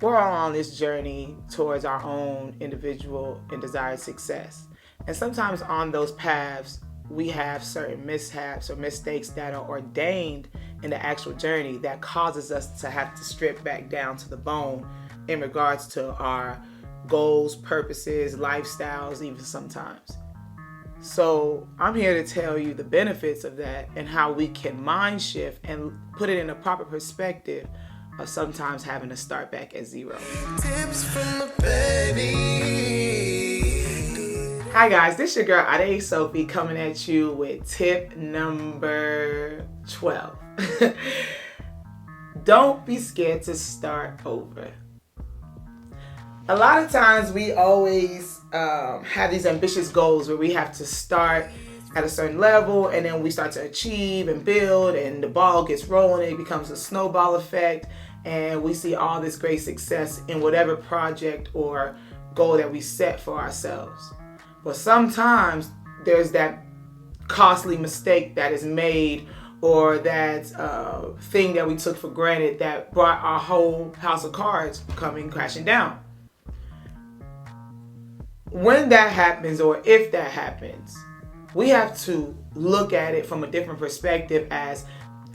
we're all on this journey towards our own individual and desired success. And sometimes on those paths, we have certain mishaps or mistakes that are ordained in the actual journey that causes us to have to strip back down to the bone in regards to our goals, purposes, lifestyles, even sometimes. So I'm here to tell you the benefits of that and how we can mind shift and put it in a proper perspective of sometimes having to start back at zero. Tips from the baby. Hi guys, this is your girl B.A.D.I.E Sophie coming at you with tip number 12. Don't be scared to start over. A lot of times we always have these ambitious goals where we have to start at a certain level and then we start to achieve and build and the ball gets rolling. It becomes a snowball effect and we see all this great success in whatever project or goal that we set for ourselves. But sometimes there's that costly mistake that is made or that thing that we took for granted that brought our whole house of cards coming crashing down. When that happens, or if that happens, we have to look at it from a different perspective as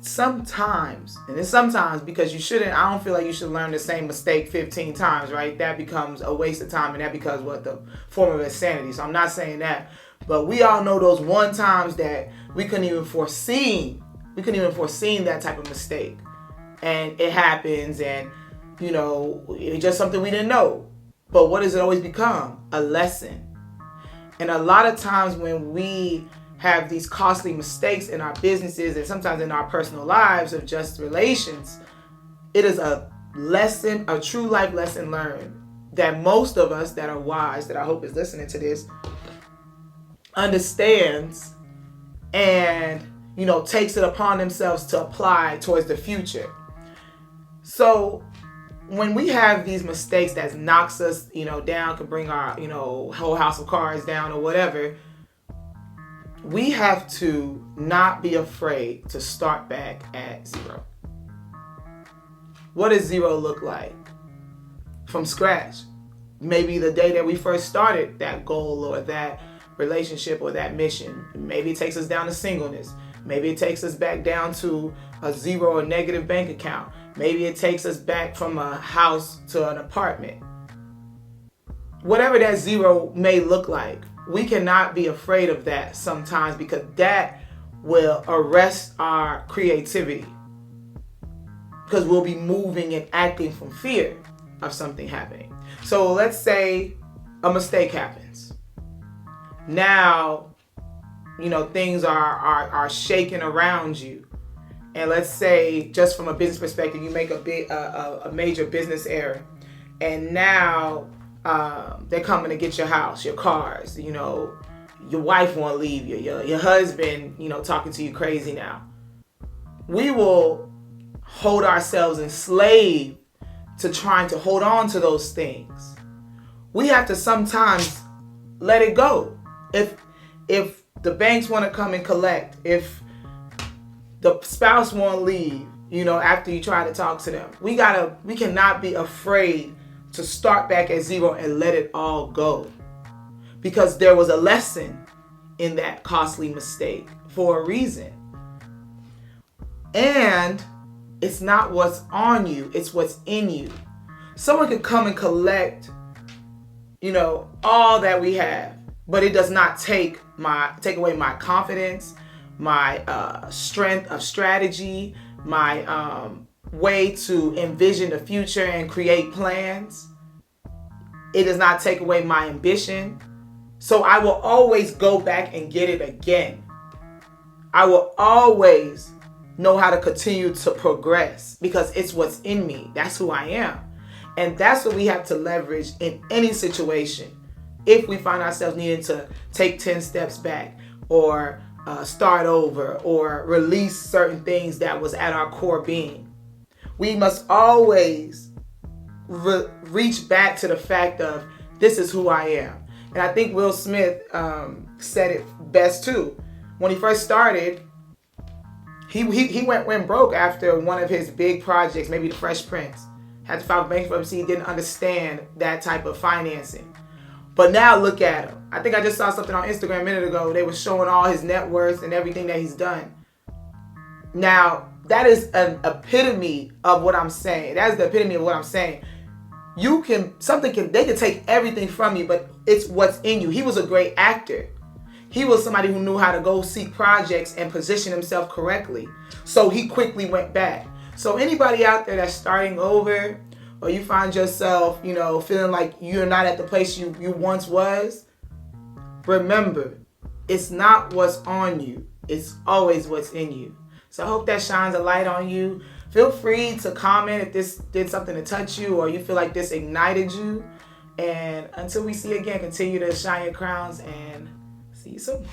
sometimes, and it's sometimes because I don't feel like you should learn the same mistake 15 times, right? That becomes a waste of time and that becomes the form of insanity. So I'm not saying that, but we all know those one times that we couldn't even foresee that type of mistake. And it happens and, it's just something we didn't know. But what does it always become? A lesson. And a lot of times when we have these costly mistakes in our businesses and sometimes in our personal lives of just relations, it is a lesson, a true life lesson learned that most of us that are wise, that I hope is listening to this, understands and, takes it upon themselves to apply towards the future. So when we have these mistakes that knocks us, down, can bring our, whole house of cards down or whatever, we have to not be afraid to start back at zero. What does zero look like? From scratch. Maybe the day that we first started that goal or that relationship or that mission. Maybe it takes us down to singleness. Maybe it takes us back down to a zero or negative bank account. Maybe it takes us back from a house to an apartment. Whatever that zero may look like, we cannot be afraid of that sometimes because that will arrest our creativity. Because we'll be moving and acting from fear of something happening. So let's say a mistake happens. Now, things are shaking around you. And let's say, just from a business perspective, you make a major business error, and now they're coming to get your house, your cars. Your wife won't leave you. Your husband, talking to you crazy now. We will hold ourselves enslaved to trying to hold on to those things. We have to sometimes let it go. If the banks want to come and collect, if the spouse won't leave, after you try to talk to them. We cannot be afraid to start back at zero and let it all go. Because there was a lesson in that costly mistake for a reason. And it's not what's on you, it's what's in you. Someone could come and collect, all that we have, but it does not take away my confidence, my strength of strategy, my way to envision the future and create plans. It does not take away my ambition. So I will always go back and get it again. I will always know how to continue to progress because it's what's in me. That's who I am. And that's what we have to leverage in any situation. If we find ourselves needing to take 10 steps back or start over or release certain things that was at our core being, we must always reach back to the fact of this is who I am. And I think Will Smith said it best too. When he first started, he went broke after one of his big projects, maybe The Fresh Prince, had to file for bankruptcy, didn't understand that type of financing. But now look at him. I think I just saw something on Instagram a minute ago. They were showing all his net worth and everything that he's done. Now, that is an epitome of what I'm saying. That is the epitome of what I'm saying. They can take everything from you, but it's what's in you. He was a great actor. He was somebody who knew how to go seek projects and position himself correctly. So he quickly went back. So anybody out there that's starting over, or you find yourself, feeling like you're not at the place you once was, remember, it's not what's on you. It's always what's in you. So I hope that shines a light on you. Feel free to comment if this did something to touch you or you feel like this ignited you. And until we see again, continue to shine your crowns and see you soon.